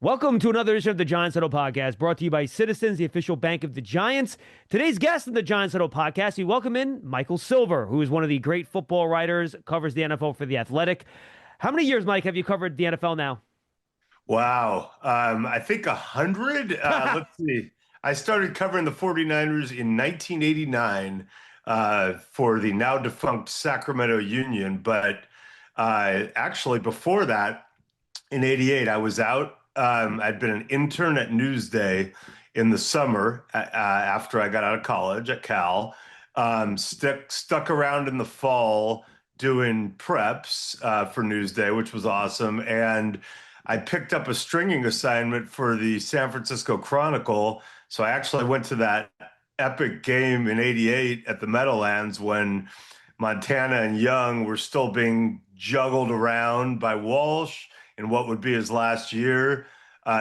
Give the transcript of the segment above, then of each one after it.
Welcome to another edition of the Giants Huddle podcast, brought to you by Citizens, the official bank of the Giants. Today's guest in the Giants Huddle podcast, we welcome in Michael Silver, who is one of the great football writers, covers the NFL for The Athletic. How many years, Mike, have you covered the NFL now? Wow. I think 100. Let's see. I started covering the 49ers in 1989 for the now defunct Sacramento Union. But actually, before that, in 88, I was out. I'd been an intern at Newsday in the summer after I got out of college at Cal. Stuck around in the fall doing preps for Newsday, which was awesome. And I picked up a stringing assignment for the San Francisco Chronicle. So I actually went to that epic game in 88 at the Meadowlands when Montana and Young were still being juggled around by Walsh in what would be his last year.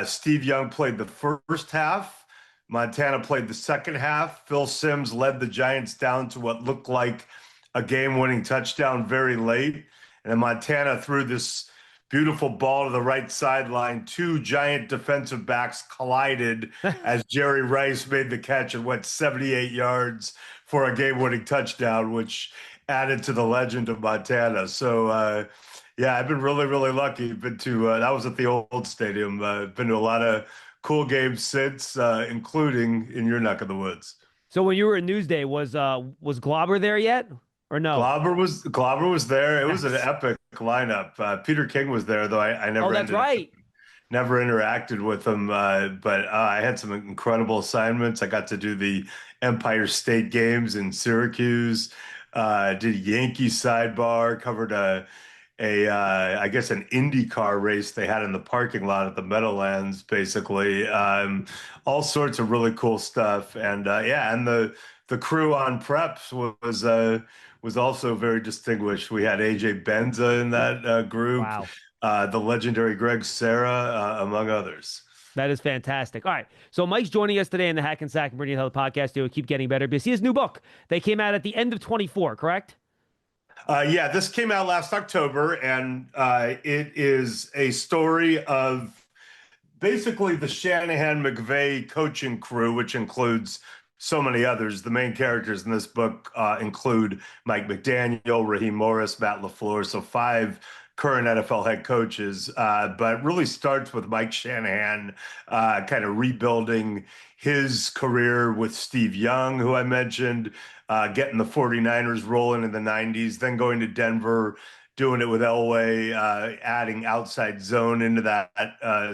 Steve Young played the first half. Montana played the second half. Phil Simms led the Giants down to what looked like a game-winning touchdown very late. And then Montana threw this beautiful ball to the right sideline. Two Giant defensive backs collided as Jerry Rice made the catch and went 78 yards for a game-winning touchdown, which added to the legend of Montana. So, yeah, I've been really, really lucky. Been to that was at the old stadium. Been to a lot of cool games since, including in your neck of the woods. So when you were at Newsday, was Glauber there yet, or no? Glauber was there. It was an Nice. epic lineup. Peter King was there, though I Oh, that's right. never interacted with him. But I had some incredible assignments. I got to do the Empire State Games in Syracuse. Did a Yankee sidebar. Covered I guess an IndyCar race they had in the parking lot at the Meadowlands, basically. All sorts of really cool stuff. And yeah, and the crew on preps was also very distinguished. We had AJ Benza in that group, Wow. the legendary Greg Sarah, among others. That is fantastic. All right. So Mike's joining us today in the Hack and Sack and Brilliant Health podcast. They will keep getting better because he has a new book. They came out at the end of 24, correct? Yeah, this came out last October, and it is a story of basically the Shanahan McVay coaching crew, which includes so many others. The main characters in this book include Mike McDaniel, Raheem Morris, Matt LaFleur, so five current NFL head coaches, but really starts with Mike Shanahan kind of rebuilding his career with Steve Young, who I mentioned, getting the 49ers rolling in the 90s, then going to Denver, doing it with Elway, adding outside zone into that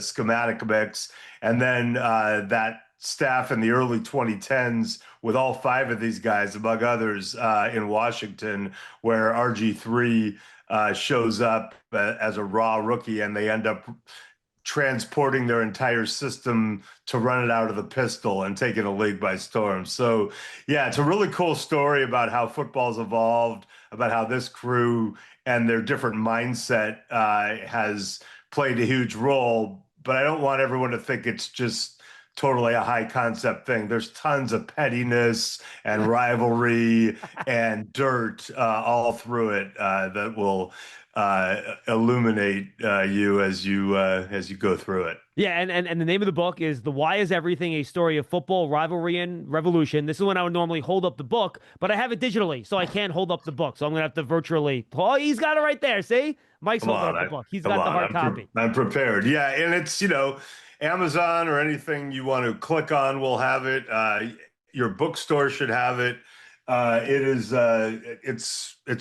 schematic mix, and then that staff in the early 2010s with all five of these guys, among others, in Washington, where RG3 shows up as a raw rookie, and they end up transporting their entire system to run it out of the pistol and taking a league by storm. So, yeah, it's a really cool story about how football's evolved, about how this crew and their different mindset has played a huge role. But I don't want everyone to think it's just totally a high concept thing. There's tons of pettiness and rivalry and dirt all through it that will illuminate you as you go through it. Yeah, and the name of the book is The Why Is Everything, a Story of Football, Rivalry, and Revolution. This is when I would normally hold up the book, but I have it digitally, so I can't hold up the book. So I'm going to have to virtually. Oh, he's got it right there. See? Mike's Come holding on, up the book. He's come got the on. hard copy. I'm prepared. Yeah, and it's, Amazon or anything you want to click on will have it. Your bookstore should have it. It's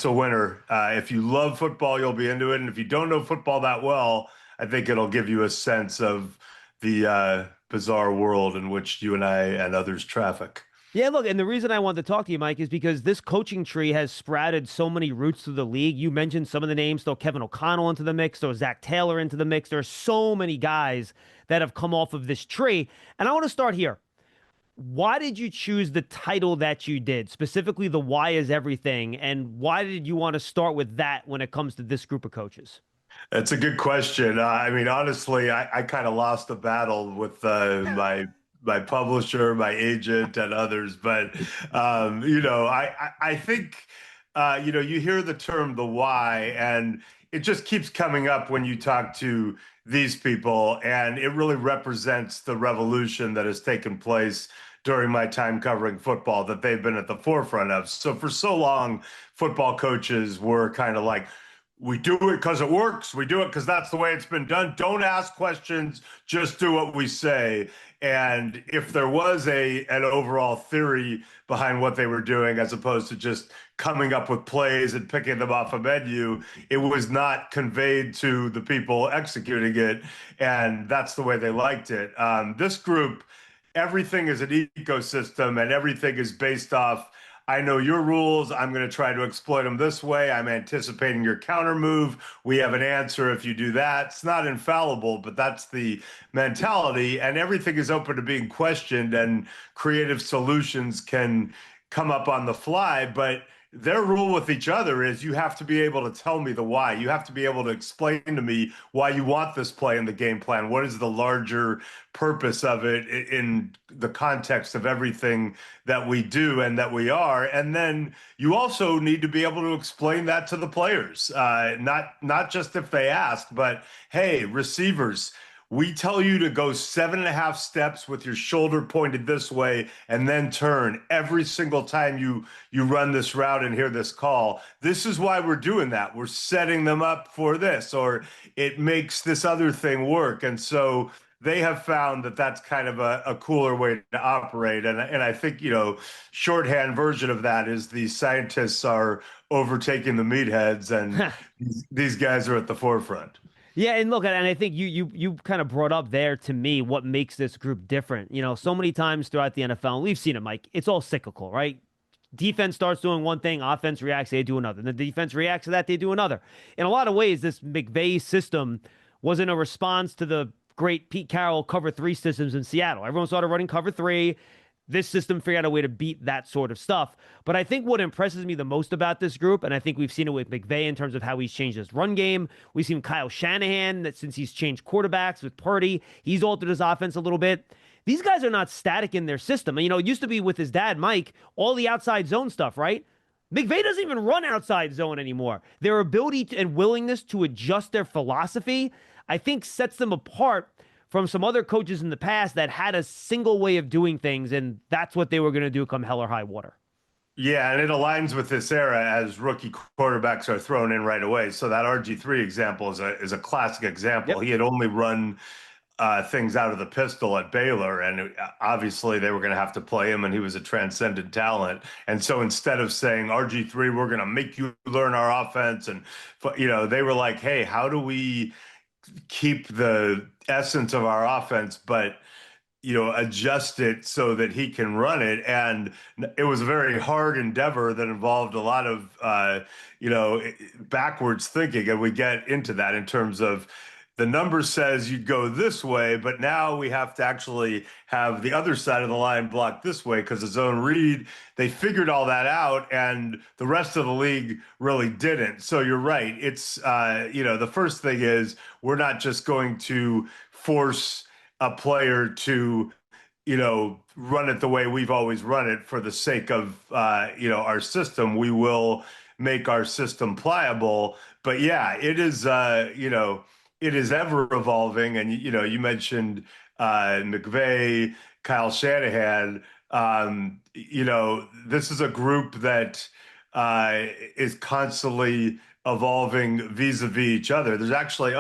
a winner. If you love football, you'll be into it, and if you don't know football that well, I think it'll give you a sense of the bizarre world in which you and I and others traffic. Yeah, look, and the reason I wanted to talk to you, Mike, is because this coaching tree has sprouted so many roots through the league. You mentioned some of the names, throw Kevin O'Connell into the mix, throw Zach Taylor into the mix. There are so many guys that have come off of this tree. And I want to start here. Why did you choose the title that you did, specifically the Why Is Everything? And why did you want to start with that when it comes to this group of coaches? That's a good question. I mean, honestly, I kind of lost the battle with my publisher, my agent, and others. But I think you hear the term the why, and it just keeps coming up when you talk to these people, and it really represents the revolution that has taken place during my time covering football that they've been at the forefront of. So for so long, football coaches were kind of like, we do it because it works. We do it because that's the way it's been done. Don't ask questions. Just do what we say. And if there was an overall theory behind what they were doing, as opposed to just coming up with plays and picking them off a menu, it was not conveyed to the people executing it. And that's the way they liked it. This group, everything is an ecosystem and everything is based off, I know your rules. I'm going to try to exploit them this way. I'm anticipating your counter move. We have an answer if you do that. It's not infallible, but that's the mentality. And everything is open to being questioned, and creative solutions can come up on the fly. But their rule with each other is you have to be able to tell me the why. You have to be able to explain to me why you want this play in the game plan. What is the larger purpose of it in the context of everything that we do and that we are? And then you also need to be able to explain that to the players, not just if they ask, but hey, receivers, we tell you to go 7.5 steps with your shoulder pointed this way and then turn every single time you run this route and hear this call. This is why we're doing that. We're setting them up for this, or it makes this other thing work. And so they have found that that's kind of a cooler way to operate. And I think, shorthand version of that is the scientists are overtaking the meatheads, and these guys are at the forefront. Yeah, and look, and I think you kind of brought up there to me what makes this group different. So many times throughout the NFL, and we've seen it, Mike, it's all cyclical, right? Defense starts doing one thing, offense reacts, they do another. And the defense reacts to that, they do another. In a lot of ways, this McVay system wasn't a response to the great Pete Carroll cover three systems in Seattle. Everyone started running cover three. This system figured out a way to beat that sort of stuff. But I think what impresses me the most about this group, and I think we've seen it with McVay in terms of how he's changed his run game. We've seen Kyle Shanahan, that since he's changed quarterbacks with Purdy, he's altered his offense a little bit. These guys are not static in their system. And, it used to be with his dad, Mike, all the outside zone stuff, right? McVay doesn't even run outside zone anymore. Their ability and willingness to adjust their philosophy, I think, sets them apart from some other coaches in the past that had a single way of doing things, and that's what they were going to do come hell or high water. Yeah, and it aligns with this era as rookie quarterbacks are thrown in right away. So that RG3 example is a classic example. Yep. He had only run things out of the pistol at Baylor, and obviously they were going to have to play him, and he was a transcendent talent. And so instead of saying RG3, we're going to make you learn our offense, and they were like, hey, how do we keep the essence of our offense, but adjust it so that he can run it? And it was a very hard endeavor that involved a lot of, backwards thinking. And we get into that in terms of the number says you go this way, but now we have to actually have the other side of the line blocked this way because the zone read, they figured all that out, and the rest of the league really didn't. So you're right. It's, the first thing is we're not just going to force a player to, run it the way we've always run it for the sake of, our system. We will make our system pliable. But yeah, it is, it is ever evolving. And, you mentioned McVay, Kyle Shanahan. This is a group that is constantly evolving vis-a-vis each other. There's actually,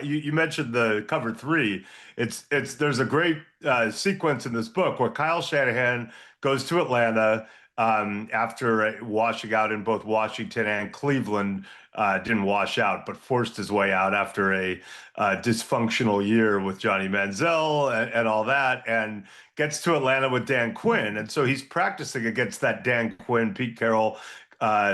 you mentioned the cover three. There's a great sequence in this book where Kyle Shanahan goes to Atlanta after washing out in both Washington and Cleveland. Didn't wash out, but forced his way out after a dysfunctional year with Johnny Manziel and all that, and gets to Atlanta with Dan Quinn. And so he's practicing against that Dan Quinn, Pete Carroll,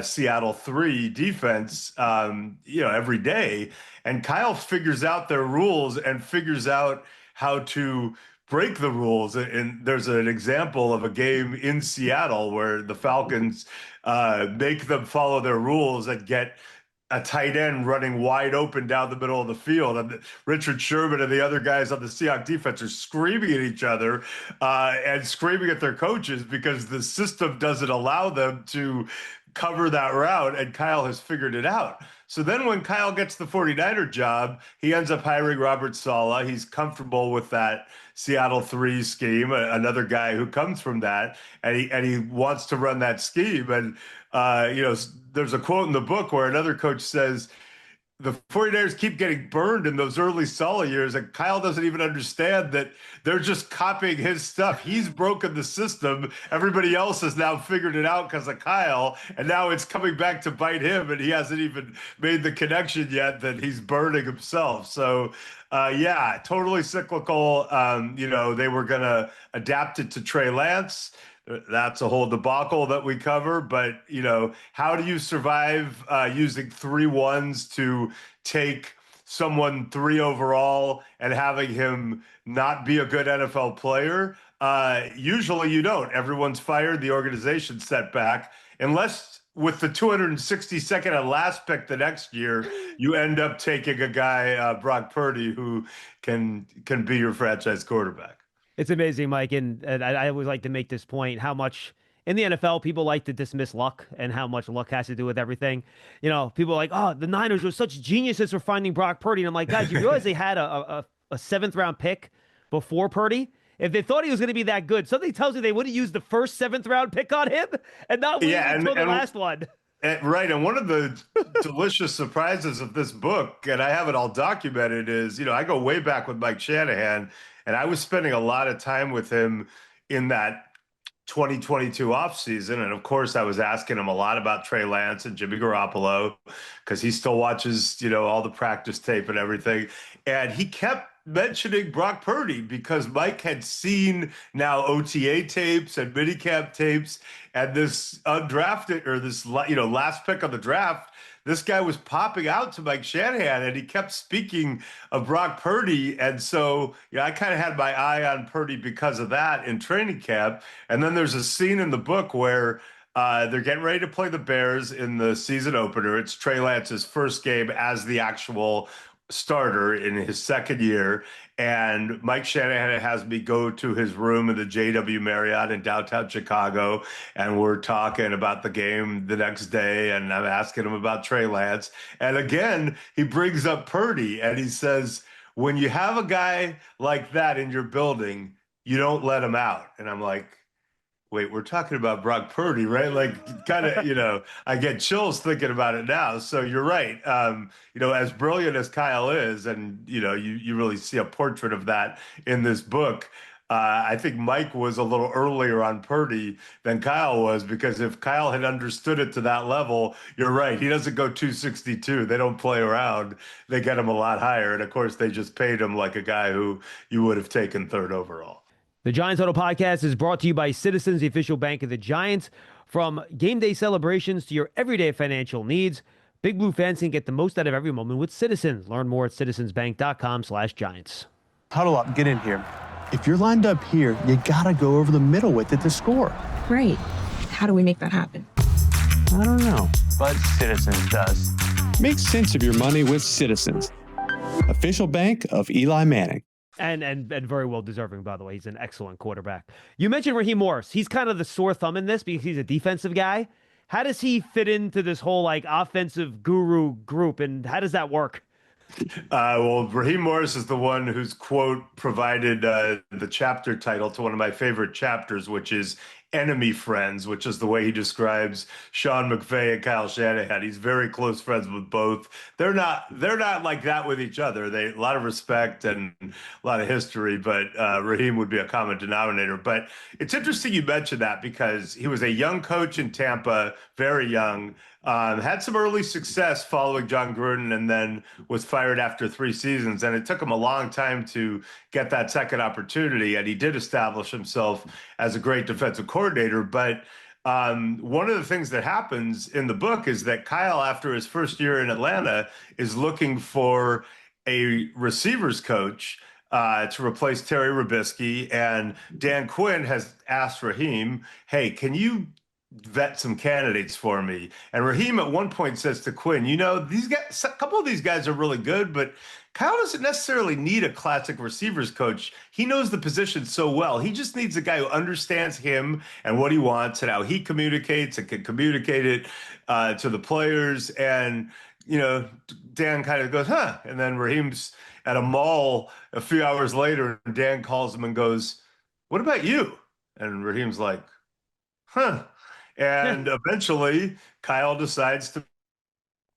Seattle 3 defense, every day. And Kyle figures out their rules and figures out how to break the rules. And there's an example of a game in Seattle where the Falcons make them follow their rules and get a tight end running wide open down the middle of the field. And Richard Sherman and the other guys on the Seahawks defense are screaming at each other and screaming at their coaches because the system doesn't allow them to cover that route. And Kyle has figured it out. So then when Kyle gets the 49er job, he ends up hiring Robert Saleh. He's comfortable with that Seattle 3 scheme, another guy who comes from that, and he wants to run that scheme. And there's a quote in the book where another coach says, the 49ers keep getting burned in those early Saleh years, and Kyle doesn't even understand that they're just copying his stuff. He's broken the system. Everybody else has now figured it out because of Kyle, and now it's coming back to bite him, and he hasn't even made the connection yet that he's burning himself. So, yeah, totally cyclical. They were going to adapt it to Trey Lance. That's a whole debacle that we cover. But, how do you survive using 3 1s to take someone 3 overall and having him not be a good NFL player? Usually you don't. Everyone's fired. The organization's set back. Unless with the 262nd and last pick the next year, you end up taking a guy, Brock Purdy, who can be your franchise quarterback. It's amazing, Mike, and I always like to make this point: how much in the NFL people like to dismiss luck and how much luck has to do with everything. People are like, "Oh, the Niners were such geniuses for finding Brock Purdy," and I'm like, guys, you realize they had a seventh round pick before Purdy? If they thought he was going to be that good, something tells me they would have used the first seventh round pick on him and not waited until the last one. Right. And one of the delicious surprises of this book, and I have it all documented, is, I go way back with Mike Shanahan, and I was spending a lot of time with him in that 2022 offseason. And of course, I was asking him a lot about Trey Lance and Jimmy Garoppolo because he still watches, all the practice tape and everything. And he kept mentioning Brock Purdy because Mike had seen now OTA tapes and minicamp tapes and this undrafted or this, last pick of the draft. This guy was popping out to Mike Shanahan, and he kept speaking of Brock Purdy. And so, I kind of had my eye on Purdy because of that in training camp. And then there's a scene in the book where they're getting ready to play the Bears in the season opener. It's Trey Lance's first game as the actual starter in his second year. And Mike Shanahan has me go to his room in the JW Marriott in downtown Chicago. And we're talking about the game the next day. And I'm asking him about Trey Lance. And again, he brings up Purdy and he says, when you have a guy like that in your building, you don't let him out. And I'm like, wait, we're talking about Brock Purdy, right? Like, kind of, I get chills thinking about it now. So you're right. As brilliant as Kyle is, and you really see a portrait of that in this book. I think Mike was a little earlier on Purdy than Kyle was, because if Kyle had understood it to that level, you're right. He doesn't go 262. They don't play around. They get him a lot higher. And of course, they just paid him like a guy who you would have taken third overall. The Giants Huddle podcast is brought to you by Citizens, the official bank of the Giants. From game day celebrations to your everyday financial needs, Big Blue fans can get the most out of every moment with Citizens. Learn more at citizensbank.com/Giants. Huddle up, get in here. If you're lined up here, you gotta go over the middle with it to score. Right. How do we make that happen? I don't know, but Citizens does. Make sense of your money with Citizens, official bank of Eli Manning. And very well deserving, by the way. He's an excellent quarterback. You mentioned Raheem Morris. He's kind of the sore thumb in this because he's a defensive guy. How does he fit into this whole offensive guru group, and how does that work? Well, Raheem Morris is the one whose quote provided the chapter title to one of my favorite chapters, which is enemy friends, which is the way he describes Sean McVay and Kyle Shanahan. He's very close friends with both. They're not like that with each other. They a lot of respect and a lot of history, but Raheem would be a common denominator. But it's interesting you mentioned that because he was a young coach in Tampa, very young. Had some early success following John Gruden, and then was fired after 3 seasons. And it took him a long time to get that second opportunity. And he did establish himself as a great defensive coordinator. But one of the things that happens in the book is that Kyle, after his first year in Atlanta, is looking for a receivers coach to replace Terry Robisky. And Dan Quinn has asked Raheem, hey, can you vet some candidates for me? And Raheem at one point says to Quinn, these guys, a couple of these guys are really good, but Kyle doesn't necessarily need a classic receivers coach. He knows the position so well. He just needs a guy who understands him and what he wants and how he communicates and can communicate it to the players. And Dan kind of goes, huh? And then Raheem's at a mall a few hours later, and Dan calls him and goes, what about you? And Raheem's like, huh? And eventually Kyle decides to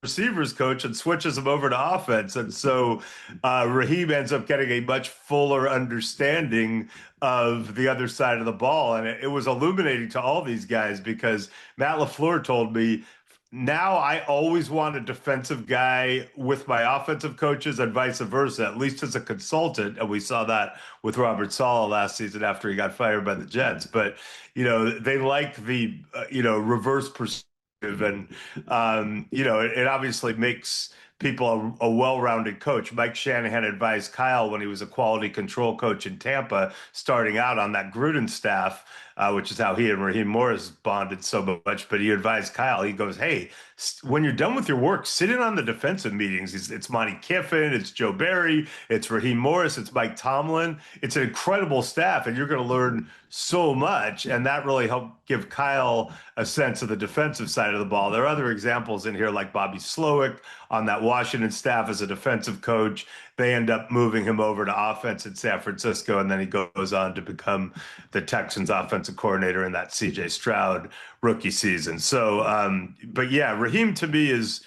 receivers coach and switches him over to offense. And so Raheem ends up getting a much fuller understanding of the other side of the ball. And it was illuminating to all these guys because Matt LaFleur told me, now I always want a defensive guy with my offensive coaches and vice versa, at least as a consultant. And we saw that with Robert Saleh last season after he got fired by the Jets. But, they like the, reverse perspective. And, it obviously makes people a well-rounded coach. Mike Shanahan advised Kyle when he was a quality control coach in Tampa, starting out on that Gruden staff, which is how he and Raheem Morris bonded so much. But he advised Kyle, he goes, hey, when you're done with your work, sit in on the defensive meetings. It's Monty Kiffin, it's Joe Barry, it's Raheem Morris, it's Mike Tomlin. It's an incredible staff, and you're going to learn so much. And that really helped give Kyle a sense of the defensive side of the ball. There are other examples in here, like Bobby Slowick on that Washington staff as a defensive coach. They end up moving him over to offense in San Francisco, and then he goes on to become the Texans offensive coordinator in that CJ Stroud rookie season. So, but yeah, Raheem to me is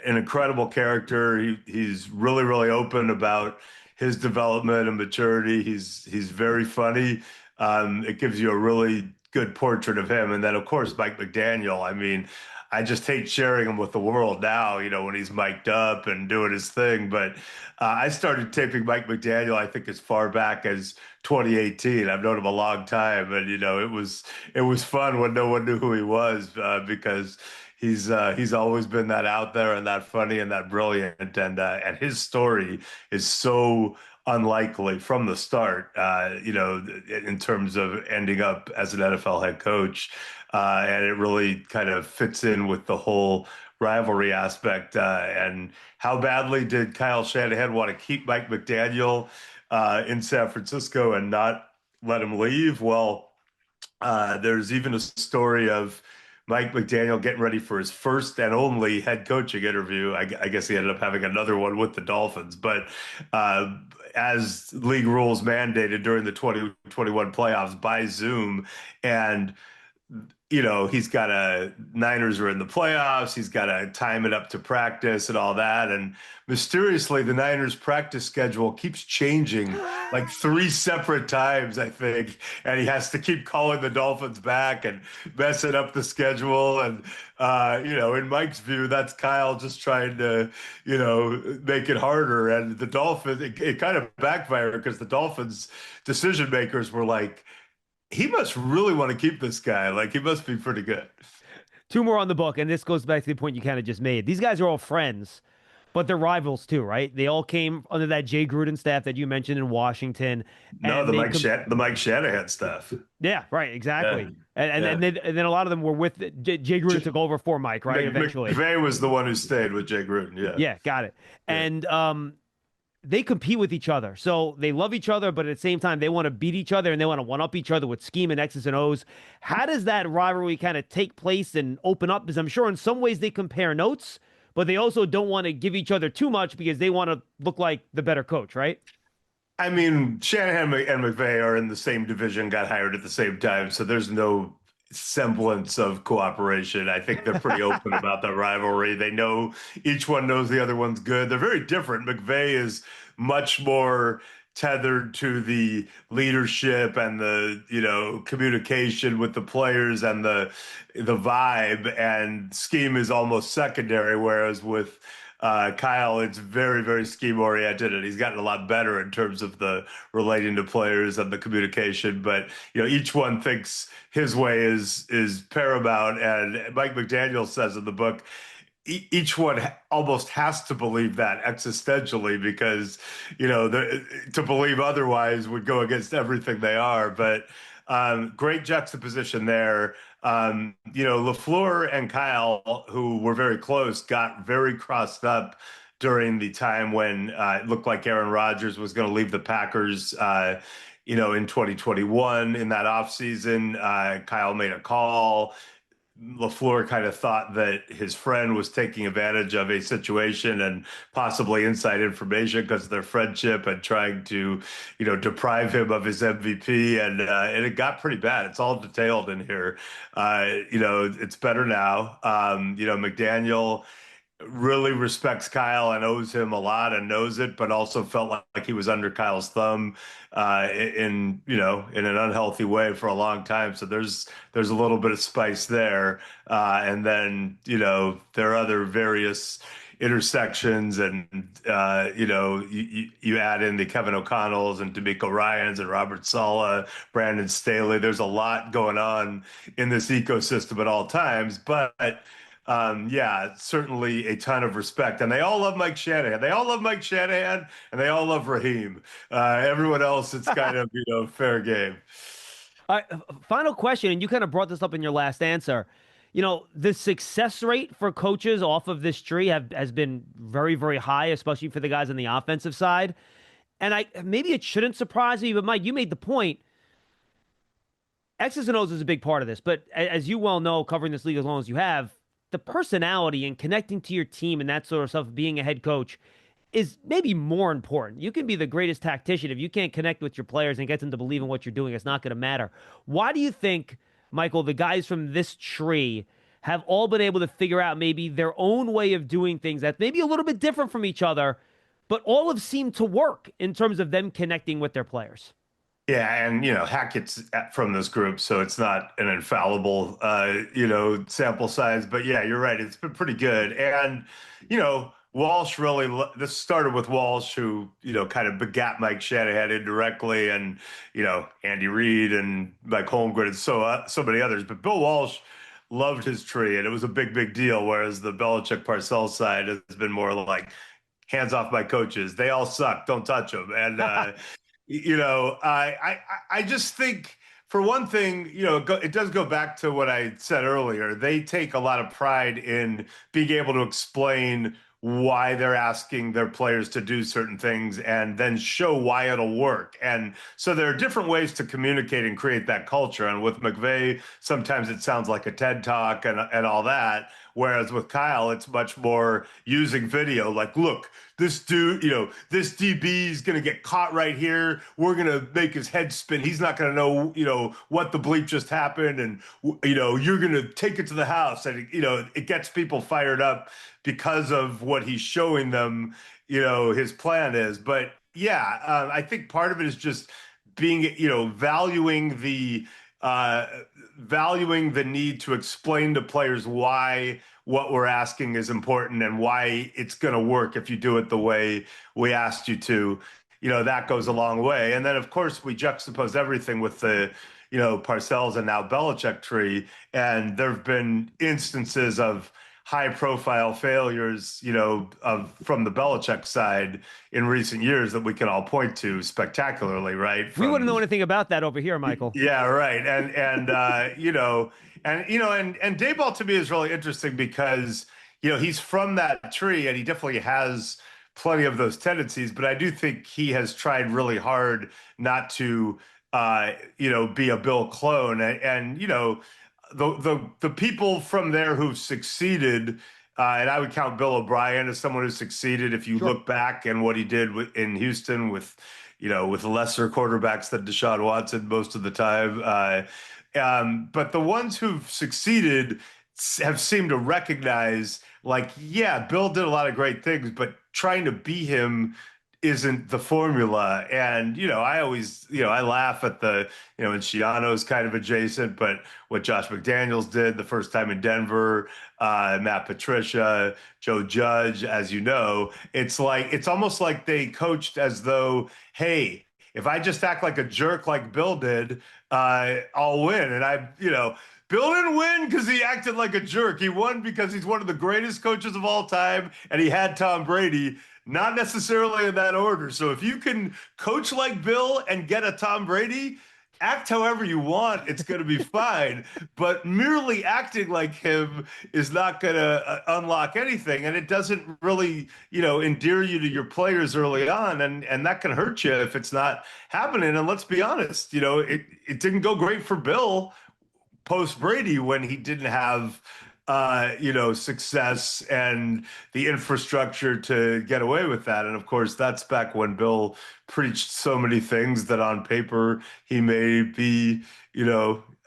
an incredible character. He's really, really open about his development and maturity. He's very funny. It gives you a really good portrait of him. And then, of course, Mike McDaniel. I mean, I just hate sharing him with the world now, when he's mic'd up and doing his thing. But I started taping Mike McDaniel, I think, as far back as 2018. I've known him a long time. And, it was fun when no one knew who he was because he's always been that out there and that funny and that brilliant. And his story is so unlikely from the start, in terms of ending up as an NFL head coach. And it really kind of fits in with the whole rivalry aspect. And how badly did Kyle Shanahan want to keep Mike McDaniel in San Francisco and not let him leave? Well, there's even a story of Mike McDaniel getting ready for his first and only head coaching interview. I guess he ended up having another one with the Dolphins, but as league rules mandated during the 2021 playoffs by Zoom. And he's got Niners are in the playoffs. He's got to time it up to practice and all that. And mysteriously, the Niners practice schedule keeps changing like 3 separate times, I think. And he has to keep calling the Dolphins back and messing up the schedule. And, in Mike's view, that's Kyle just trying to, make it harder. And the Dolphins, it kind of backfired because the Dolphins decision makers were like, he must really want to keep this guy. Like, he must be pretty good. 2 more on the book, and this goes back to the point you kind of just made. These guys are all friends, but they're rivals too, right? They all came under that Jay Gruden staff that you mentioned in Washington. No, the Mike Shanahan stuff. Yeah, right, exactly. Yeah. And then a lot of them were with Jay Gruden took over for Mike, right? Eventually, McVay was the one who stayed with Jay Gruden. Yeah, yeah, got it. Yeah. And they compete with each other. So they love each other, but at the same time, they want to beat each other and they want to one-up each other with scheme and X's and O's. How does that rivalry kind of take place and open up? Because I'm sure in some ways they compare notes, but they also don't want to give each other too much because they want to look like the better coach, right? I mean, Shanahan and McVay are in the same division, got hired at the same time, so there's no semblance of cooperation. I think they're pretty open about the rivalry. They know each one knows the other one's good. They're very different. McVay is much more tethered to the leadership and the communication with the players and the vibe, and scheme is almost secondary, whereas with Kyle, it's very, very scheme oriented, and he's gotten a lot better in terms of the relating to players and the communication. But each one thinks his way is paramount. And Mike McDaniel says in the book, each one almost has to believe that existentially because to believe otherwise would go against everything they are. But great juxtaposition there. LaFleur and Kyle, who were very close, got very crossed up during the time when it looked like Aaron Rodgers was going to leave the Packers, in 2021 in that offseason. Kyle made a call. LaFleur kind of thought that his friend was taking advantage of a situation and possibly inside information because of their friendship and trying to, deprive him of his MVP. And it got pretty bad. It's all detailed in here. It's better now. McDaniel really respects Kyle and owes him a lot and knows it, but also felt like he was under Kyle's thumb in an unhealthy way for a long time. So there's a little bit of spice there. And then, there are other various intersections and, you add in the Kevin O'Connells and D'Amico Ryans and Robert Saleh, Brandon Staley. There's a lot going on in this ecosystem at all times, but yeah, certainly a ton of respect. And they all love Mike Shanahan. They all love Mike Shanahan, and they all love Raheem. Everyone else, it's kind of, fair game. All right, final question, and you kind of brought this up in your last answer. The success rate for coaches off of this tree has been very, very high, especially for the guys on the offensive side. And maybe it shouldn't surprise me, but Mike, you made the point. X's and O's is a big part of this, but as you well know, covering this league as long as you have, the personality and connecting to your team and that sort of stuff, being a head coach, is maybe more important. You can be the greatest tactician. If you can't connect with your players and get them to believe in what you're doing, it's not going to matter. Why do you think, Michael, the guys from this tree have all been able to figure out maybe their own way of doing things that's maybe a little bit different from each other, but all have seemed to work in terms of them connecting with their players? Yeah, and Hackett's from this group, so it's not an infallible sample size. But yeah, you're right. It's been pretty good. And Walsh this started with Walsh, who kind of begat Mike Shanahan indirectly, and Andy Reid and Mike Holmgren and so many others. But Bill Walsh loved his tree, and it was a big deal. Whereas the Belichick Parcells side has been more like, hands off my coaches. They all suck. Don't touch them. And I just think, for one thing, it does go back to what I said earlier. They take a lot of pride in being able to explain why they're asking their players to do certain things and then show why it'll work. And so there are different ways to communicate and create that culture. And with McVay, sometimes it sounds like a TED Talk and all that. Whereas with Kyle, it's much more using video. Like, look, this dude, this DB is going to get caught right here. We're going to make his head spin. He's not going to know, what the bleep just happened. And, you're going to take it to the house. And, it gets people fired up because of what he's showing them, his plan is. But yeah, I think part of it is just being, valuing the need to explain to players why what we're asking is important and why it's going to work if you do it the way we asked you to. That goes a long way. And then, of course, we juxtapose everything with the, Parcells and now Belichick tree. And there have been instances of high-profile failures, from the Belichick side in recent years that we can all point to spectacularly, right? We wouldn't know anything about that over here, Michael. Yeah, right. And Daboll to me is really interesting because he's from that tree and he definitely has plenty of those tendencies. But I do think he has tried really hard not to be a Bill clone, and the people from there who've succeeded, and I would count Bill O'Brien as someone who succeeded. If you look back and what he did in Houston with lesser quarterbacks than Deshaun Watson most of the time. But the ones who've succeeded have seemed to recognize, like, yeah, Bill did a lot of great things, but trying to be him isn't the formula. And, I always, I laugh at and Schiano's kind of adjacent, but what Josh McDaniels did the first time in Denver, Matt Patricia, Joe Judge, as you know, it's almost like they coached as though, hey, if I just act like a jerk like Bill did, I'll win. And Bill didn't win because he acted like a jerk. He won because he's one of the greatest coaches of all time, and he had Tom Brady. Not necessarily in that order. So if you can coach like Bill and get a Tom Brady, act however you want, it's going to be fine. But merely acting like him is not going to unlock anything. And it doesn't really, endear you to your players early on. And that can hurt you if it's not happening. And let's be honest, it didn't go great for Bill post Brady when he didn't have success and the infrastructure to get away with that. And of course, that's back when Bill preached so many things that on paper he may be,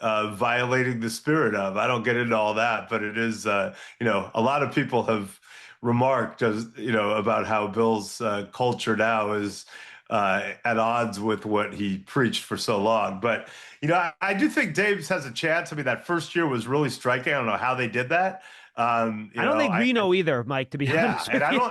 violating the spirit of. I don't get into all that, but it is, a lot of people have remarked about how Bill's culture now is at odds with what he preached for so long. But I do think Dave's has a chance. I mean, that first year was really striking. I don't know how they did that. I don't think we know either, Mike, to be honest with you.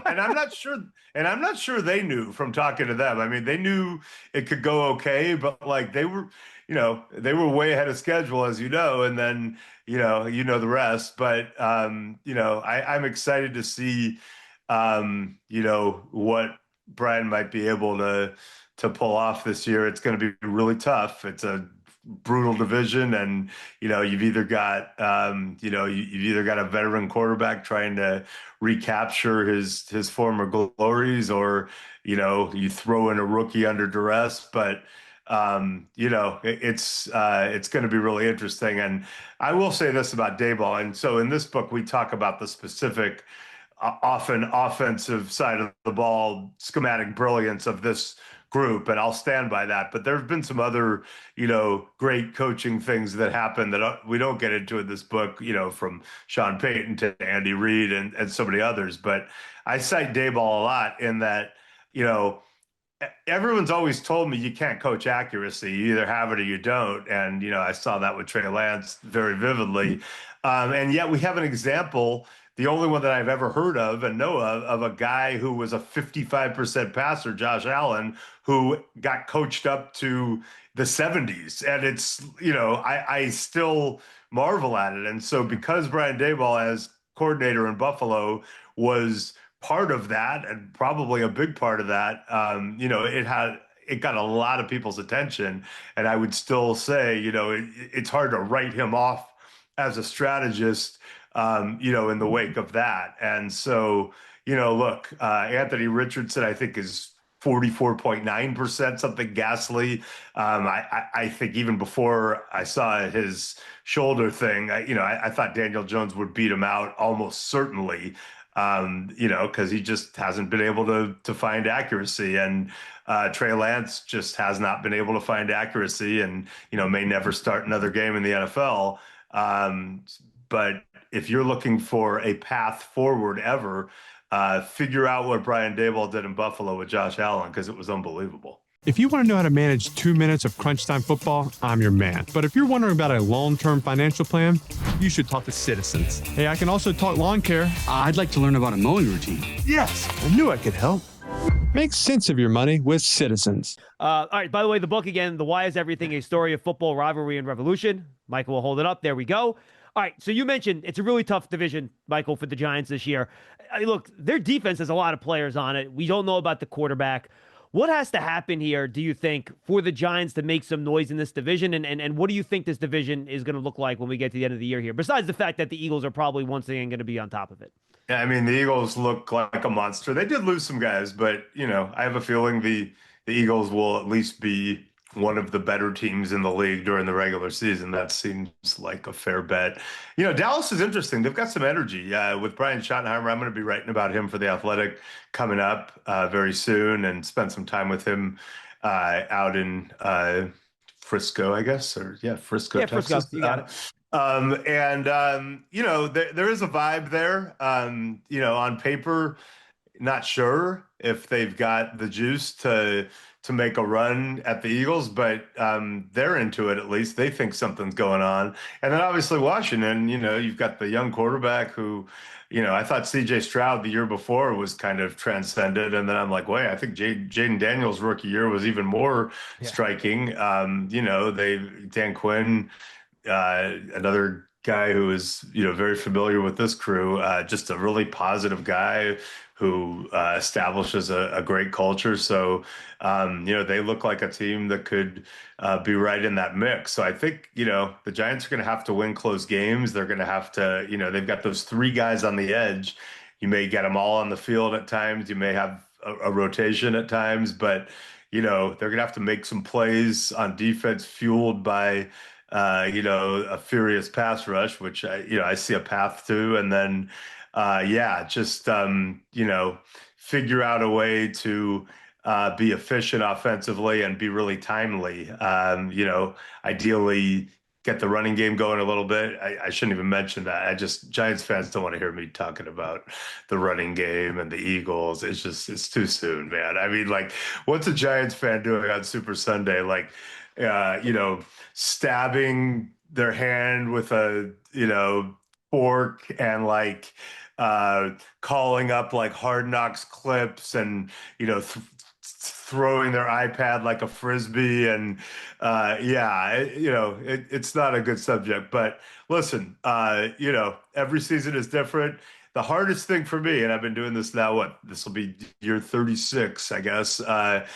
I'm not sure they knew from talking to them. I mean, they knew it could go okay, but like they were way ahead of schedule, as you know, and then the rest. But I'm excited to see what Brian might be able to pull off this year. It's going to be really tough. It's a brutal division, and you've either got a veteran quarterback trying to recapture his former glories, or you throw in a rookie under duress. But it's going to be really interesting. And I will say this about Daboll. And so in this book, we talk about the specific often offensive side of the ball, schematic brilliance of this group, and I'll stand by that. But there have been some other, great coaching things that happen that we don't get into in this book, from Sean Payton to Andy Reid and so many others. But I cite Daboll a lot in that, everyone's always told me you can't coach accuracy. You either have it or you don't. And, I saw that with Trey Lance very vividly. And yet we have an example, the only one that I've ever heard of and know of a guy who was a 55% passer, Josh Allen, who got coached up to the 70s. And it's, I still marvel at it. And so because Brian Daboll as coordinator in Buffalo was part of that, and probably a big part of that, it got a lot of people's attention. And I would still say, it's hard to write him off as a strategist, in the wake of that. And so, look, Anthony Richardson, I think, is 44.9%, something ghastly. I think even before I saw his shoulder thing, I thought Daniel Jones would beat him out almost certainly, because he just hasn't been able to find accuracy. And Trey Lance just has not been able to find accuracy, and, may never start another game in the NFL. But if you're looking for a path forward ever, figure out what Brian Daboll did in Buffalo with Josh Allen, because it was unbelievable. If you want to know how to manage 2 minutes of crunch time football, I'm your man. But if you're wondering about a long-term financial plan, you should talk to Citizens. Hey, I can also talk lawn care. I'd like to learn about a mowing routine. Yes, I knew I could help. Make sense of your money with Citizens. All right, by the way, the book again, The Why Is Everything, A Story of Football, Rivalry, and Revolution. Michael will hold it up. There we go. All right, so you mentioned it's a really tough division, Michael, for the Giants this year. Look, their defense has a lot of players on it. We don't know about the quarterback. What has to happen here, do you think, for the Giants to make some noise in this division? And what do you think this division is going to look like when we get to the end of the year here, besides the fact that the Eagles are probably once again going to be on top of it? Yeah, I mean, the Eagles look like a monster. They did lose some guys, but, I have a feeling the Eagles will at least be one of the better teams in the league during the regular season. That seems like a fair bet. Dallas is interesting. They've got some energy with Brian Schottenheimer. I'm going to be writing about him for The Athletic coming up very soon, and spend some time with him out in Frisco, I guess, Frisco, yeah, Texas. Frisco. You got it. There is a vibe there. On paper, not sure if they've got the juice to make a run at the Eagles, but they're into it at least. They think something's going on. And then obviously Washington, you've got the young quarterback who, I thought C.J. Stroud the year before was kind of transcended. And then I'm like, wait, I think Jaden Daniels' rookie year was even more striking. Dan Quinn, another guy who is, very familiar with this crew, just a really positive guy who establishes a great culture. So, they look like a team that could be right in that mix. So I think, the Giants are going to have to win close games. They're going to have to, they've got those three guys on the edge. You may get them all on the field at times. You may have a rotation at times, but, they're going to have to make some plays on defense fueled by a furious pass rush, which I see a path to, and then, just figure out a way to be efficient offensively and be really timely. Ideally get the running game going a little bit. I shouldn't even mention that. Giants fans don't want to hear me talking about the running game and the Eagles. It's too soon, man. I mean, like, what's a Giants fan doing on Super Sunday? Like, stabbing their hand with a, fork and like, calling up like Hard Knocks clips and, throwing their iPad like a frisbee. And it's not a good subject. But listen, every season is different. The hardest thing for me, and I've been doing this now, this will be year 36, I guess. I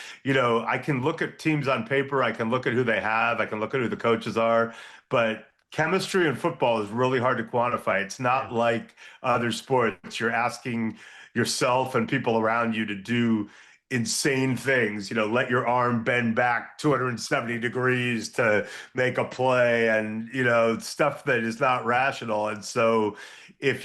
can look at teams on paper, I can look at who they have, I can look at who the coaches are, but chemistry in football is really hard to quantify. It's not like other sports. You're asking yourself and people around you to do insane things, let your arm bend back 270 degrees to make a play, and, stuff that is not rational. And so if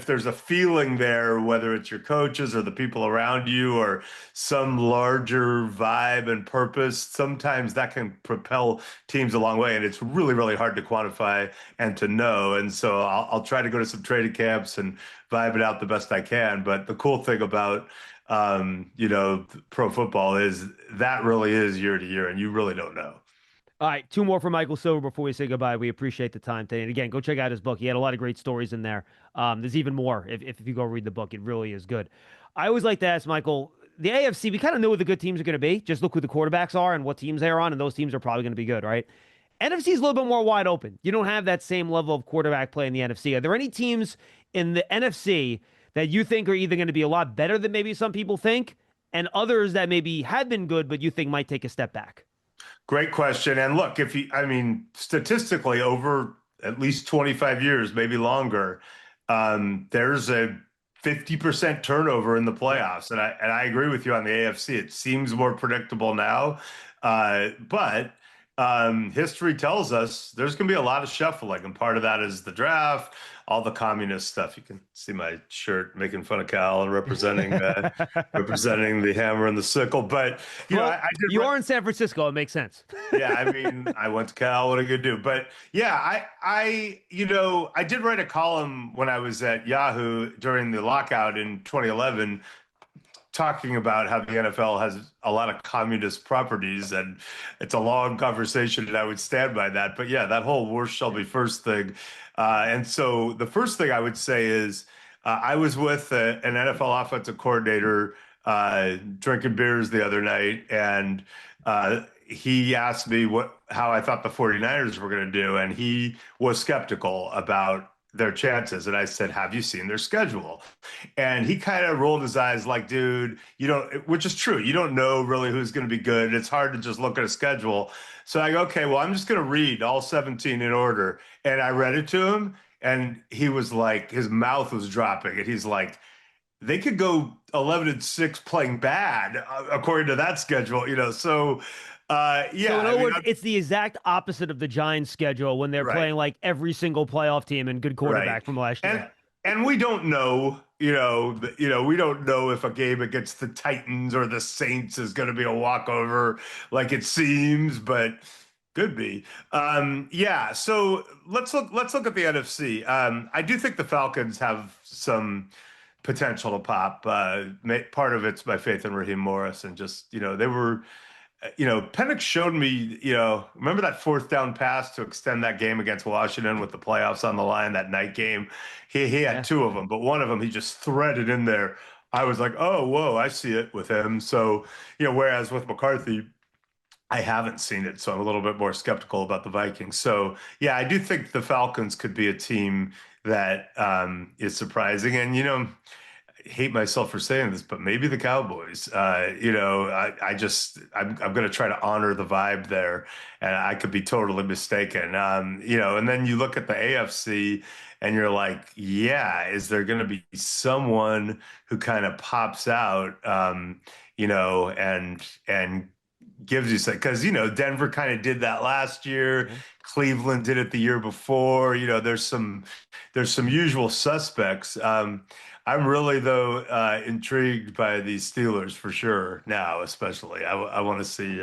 there's a feeling there, whether it's your coaches or the people around you or some larger vibe and purpose, sometimes that can propel teams a long way. And it's really, really hard to quantify and to know. And so I'll try to go to some training camps and vibe it out the best I can. But the cool thing about pro football is that really is year to year, and you really don't know. All right, two more for Michael Silver before we say goodbye. We appreciate the time today. And again, go check out his book. He had a lot of great stories in there. There's even more if you go read the book. It really is good. I always like to ask Michael, the AFC, we kind of know what the good teams are going to be. Just look who the quarterbacks are and what teams they're on, and those teams are probably going to be good, right? NFC is a little bit more wide open. You don't have that same level of quarterback play in the NFC. Are there any teams in the NFC that you think are either going to be a lot better than maybe some people think, and others that maybe had been good, but you think might take a step back? Great question. And look, statistically, over at least 25 years, maybe longer, there's a 50% turnover in the playoffs. And I agree with you on the AFC. It seems more predictable now. But history tells us there's going to be a lot of shuffling. And part of that is the draft, all the communist stuff. You can see my shirt making fun of Cal and representing representing the hammer and the sickle. But you are in San Francisco. It makes sense. Yeah, I mean, I went to Cal. What are you gonna do? But yeah, I did write a column when I was at Yahoo during the lockout in 2011, talking about how the NFL has a lot of communist properties, and it's a long conversation, and I would stand by that. But yeah, that whole worst shall be first thing. And so the first thing I would say is I was with an NFL offensive coordinator drinking beers the other night, and he asked me how I thought the 49ers were going to do, and he was skeptical about their chances. And I said, have you seen their schedule? And he kind of rolled his eyes like, dude, which is true. You don't know really who's going to be good. It's hard to just look at a schedule. So I go, okay, well, I'm just going to read all 17 in order. And I read it to him, and he was like, his mouth was dropping, and he's like, they could go 11-6 playing bad according to that schedule, So yeah. So in other words, it's the exact opposite of the Giants' schedule when they're playing like every single playoff team and good quarterback from last year. And we don't know, we don't know if a game against the Titans or the Saints is going to be a walkover like it seems, but could be. Yeah. So let's look at the NFC. I do think the Falcons have some potential to pop. Part of it's my faith in Raheem Morris, and just, they were. Penix showed me, remember that fourth down pass to extend that game against Washington with the playoffs on the line, that night game? He had two of them, but one of them he just threaded in there. I was like, oh, whoa, I see it with him. So, whereas with McCarthy, I haven't seen it. So I'm a little bit more skeptical about the Vikings. So, yeah, I do think the Falcons could be a team that is surprising. And, hate myself for saying this, but maybe the Cowboys. I'm going to try to honor the vibe there, and I could be totally mistaken. And then you look at the AFC, and you're like, yeah, is there going to be someone who kind of pops out, and gives you because Denver kind of did that last year. Yeah. Cleveland did it the year before. There's some usual suspects. I'm really though intrigued by these Steelers for sure now, especially. I want to see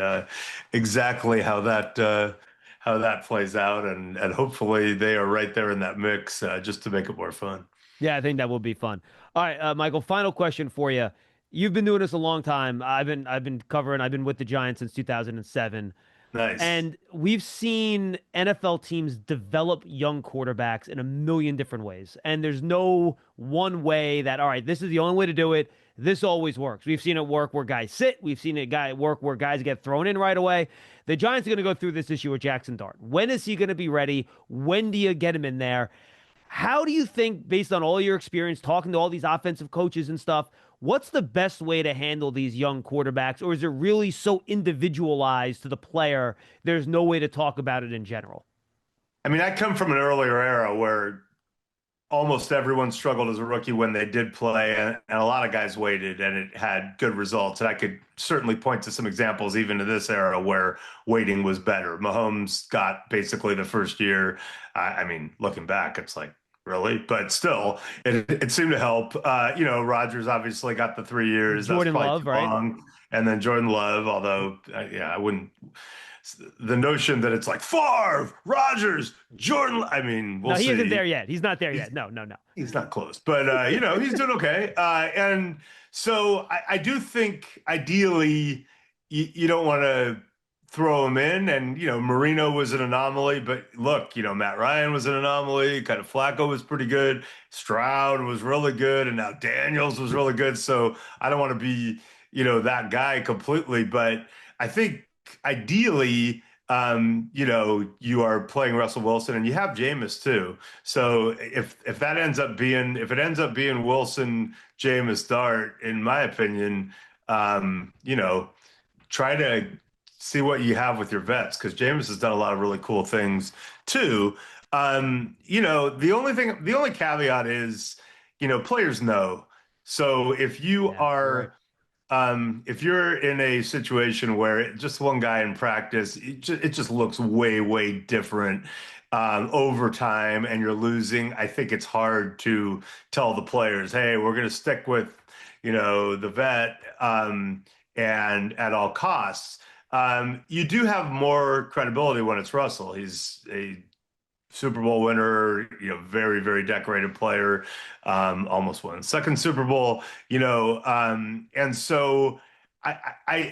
exactly how that plays out, and hopefully they are right there in that mix just to make it more fun. Yeah, I think that will be fun. All right, Michael, final question for you. You've been doing this a long time. I've been with the Giants since 2007. Nice. And we've seen NFL teams develop young quarterbacks in a million different ways. And there's no one way that, all right, this is the only way to do it. This always works. We've seen it work where guys sit. We've seen it work where guys get thrown in right away. The Giants are going to go through this issue with Jackson Dart. When is he going to be ready? When do you get him in there? How do you think, based on all your experience talking to all these offensive coaches and stuff, what's the best way to handle these young quarterbacks? Or is it really so individualized to the player, there's no way to talk about it in general? I mean, I come from an earlier era where almost everyone struggled as a rookie when they did play, and a lot of guys waited, and it had good results. And I could certainly point to some examples, even to this era, where waiting was better. Mahomes got basically the first year. I mean, looking back, it's like, really? But still, it seemed to help. Rodgers obviously got the 3 years. That's Jordan probably Love, too right? long. And then Jordan Love, although, yeah, I wouldn't. The notion that it's like Favre, Rodgers, Jordan. I mean, we'll No, he see. isn't there yet. He's not there yet. No, no, no. He's not close, but he's doing okay. And so I do think ideally you don't want to throw him in. And Marino was an anomaly, but look, Matt Ryan was an anomaly. Kind of Flacco was pretty good. Stroud was really good, and now Daniels was really good. So I don't want to be that guy completely, but I think ideally, you are playing Russell Wilson, and you have Jameis too. So if it ends up being Wilson, Jameis, Dart, in my opinion, try to see what you have with your vets, because Jameis has done a lot of really cool things too. The only caveat is, players know. So Yeah, you're right. if you're in a situation where just one guy in practice, it just looks way, way different over time, and you're losing, I think it's hard to tell the players, hey, we're going to stick with, the vet and at all costs. You do have more credibility when it's Russell. He's a Super Bowl winner, very, very decorated player, almost won second Super Bowl, and so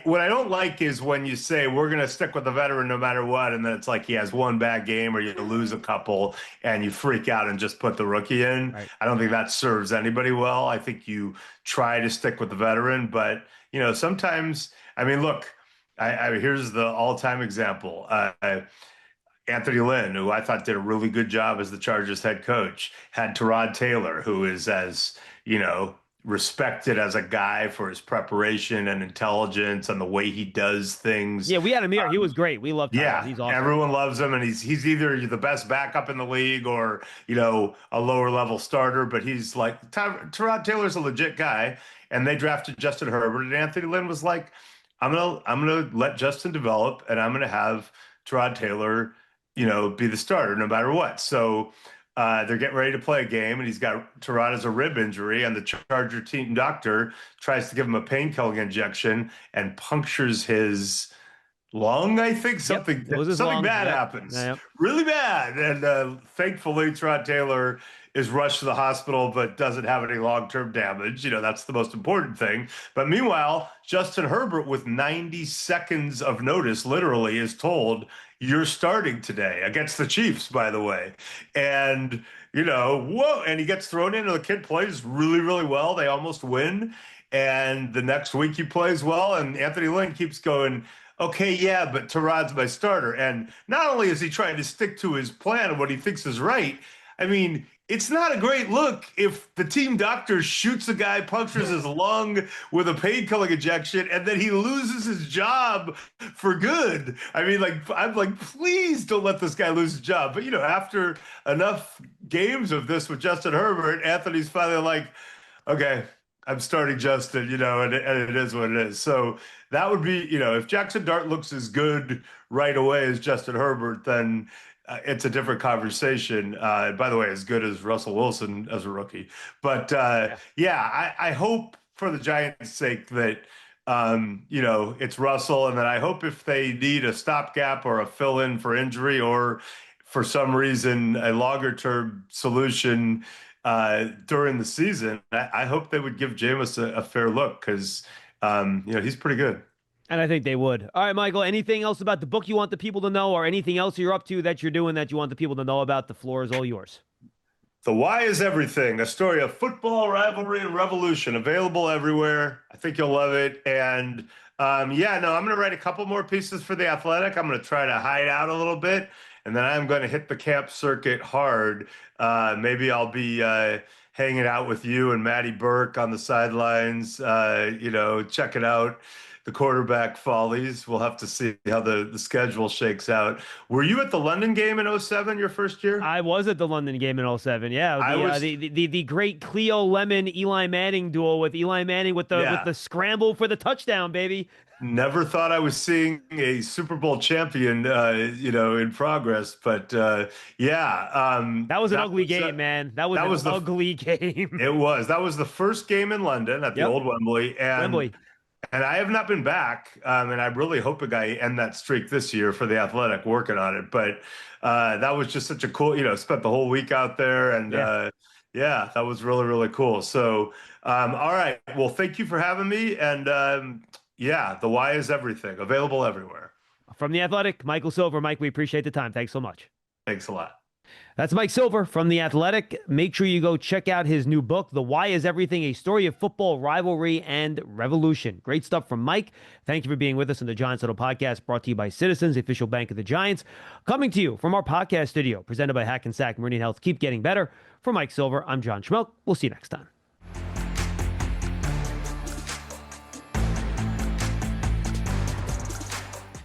what I don't like is when you say we're going to stick with the veteran no matter what, and then it's like he has one bad game or you lose a couple and you freak out and just put the rookie in. Right. I don't think that serves anybody well. I think you try to stick with the veteran, but sometimes, I mean, look, here's the all-time example. Anthony Lynn, who I thought did a really good job as the Chargers head coach, had Tyrod Taylor, who is as, respected as a guy for his preparation and intelligence and the way he does things. Yeah, we had him here. He was great. We loved him. Yeah, He's awesome. everyone loves him, and he's either the best backup in the league or, a lower level starter, but he's like, Tyrod Taylor's a legit guy, and they drafted Justin Herbert, and Anthony Lynn was like, I'm gonna let Justin develop, and I'm gonna have Tyrod Taylor be the starter no matter what. So they're getting ready to play a game, and he's got Tyrod has a rib injury, and the Charger team doctor tries to give him a painkilling injection and punctures his lung. I think something bad happens, Yep. really bad. And thankfully, Tyrod Taylor is rushed to the hospital, but doesn't have any long-term damage. That's the most important thing. But meanwhile, Justin Herbert, with 90 seconds of notice, literally is told, you're starting today against the Chiefs, by the way. And, whoa, and he gets thrown in, and the kid plays really, really well. They almost win. And the next week he plays well, and Anthony Lynn keeps going, okay, yeah, but Tyrod's my starter. And not only is he trying to stick to his plan and what he thinks is right, I mean, it's not a great look if the team doctor shoots a guy, punctures his lung with a painkilling injection, and then he loses his job for good. I mean, I'm like, please don't let this guy lose his job. But, after enough games of this with Justin Herbert, Anthony's finally like, okay, I'm starting Justin, and it is what it is. So that would be, if Jackson Dart looks as good right away as Justin Herbert, then it's a different conversation. By the way, as good as Russell Wilson as a rookie. But Yeah. yeah, I hope for the Giants' sake that it's Russell, and then I hope if they need a stopgap or a fill-in for injury or for some reason a longer-term solution during the season, I hope they would give Jameis a fair look because he's pretty good. And I think they would. All right, Michael, anything else about the book you want the people to know, or anything else you're up to that you're doing that you want the people to know about? The floor is all yours. The Why is Everything, a story of football, rivalry, and revolution, available everywhere. I think you'll love it. And yeah, no, I'm going to write a couple more pieces for The Athletic. I'm going to try to hide out a little bit, and then I'm going to hit the camp circuit hard. Maybe I'll be hanging out with you and Maddie Burke on the sidelines, checking out the quarterback follies. We'll have to see how the schedule shakes out. Were you at the London game in '07, your first year? I was at the London game in '07. Yeah, I was. The great Cleo Lemon Eli Manning duel with Eli Manning with the scramble for the touchdown, baby. Never thought I was seeing a Super Bowl champion, in progress. But That was an ugly game, man. That was an ugly game. It was. That was the first game in London at the old Wembley, and I have not been back. And I really hoping I end that streak this year for The Athletic, working on it. But that was just such a cool. Spent the whole week out there, and that was really really cool. So, all right. Well, thank you for having me, and The Why is Everything, available everywhere. From The Athletic, Michael Silver. Mike, we appreciate the time. Thanks so much. Thanks a lot. That's Mike Silver from The Athletic. Make sure you go check out his new book, The Why is Everything, a story of football, rivalry, and revolution. Great stuff from Mike. Thank you for being with us in the Giants Huddle podcast, brought to you by Citizens, the official bank of the Giants. Coming to you from our podcast studio, presented by Hackensack Meridian Health. Keep getting better. For Mike Silver, I'm John Schmeelk. We'll see you next time.